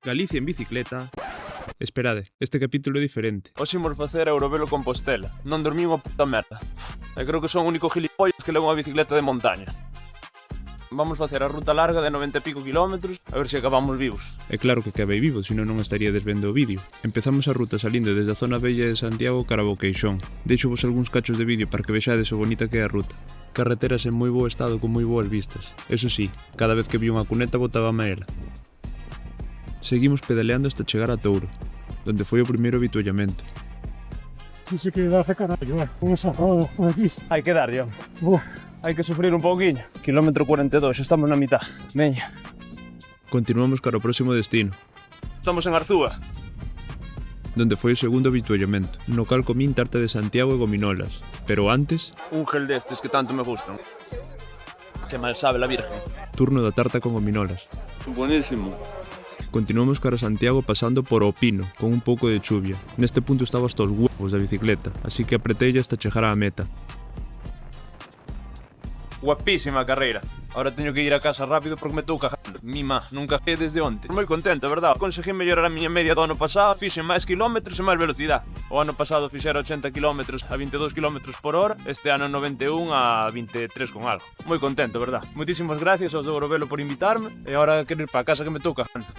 Galicia en bicicleta. Esperade, este capítulo é diferente. Hoxe imos facer a Eurovelo Compostela. Non dormí unha puta merda. E creo que son o único gilipollas que leva unha bicicleta de montaña. Vamos facer a ruta larga de 90 e pico kilómetros, a ver se acabamos vivos. É claro que acabei vivo, senón non estaríades vendo o vídeo. Empezamos a ruta salindo desde a zona bella de Santiago cara ao Queixón. Deixo vos algúns cachos de vídeo para que vexades o bonita que é a ruta. Carreteras en moi bo estado con moi boas vistas. Eso sí, cada vez que vi unha cuneta botábame a ela. Seguimos pedaleando hasta chegar a Touro, donde foi o primeiro avituallamento. Dice que da hace carallo, con esa roda por aquí. Hai que dar, John. Hai que sufrir un pouquiño. Kilómetro 42, estamos na mitad. Veña. Continuamos cara ao próximo destino, Estamos en Arzúa. donde foi o segundo avituallamento, no cal comín tarta de Santiago e gominolas. Pero antes, Un gel destes que tanto me gustan. Que mal sabe la virgen. turno da tarta con gominolas. Buenísimo. Continuamos cara a Santiago pasando por O Pino, con un pouco de chuvia. Neste punto estaba hasta os huevos da bicicleta, así que apretei hasta chegar á meta. Guapísima carreira. Ahora teño que ir a casa rápido porque me estou cagando. Mima, nunca cagé desde onte. Moi contento, verdad? Conseguí mellorar a miña media do ano pasado, fixen máis kilómetros e máis velocidade. O ano pasado fixera 80 kilómetros a 22 kilómetros por hora, este ano 91 a 23 con algo. Moi contento, verdad? Moitísimas gracias aos de Eurovelo por invitarme e agora quero ir para casa que me estou cagando.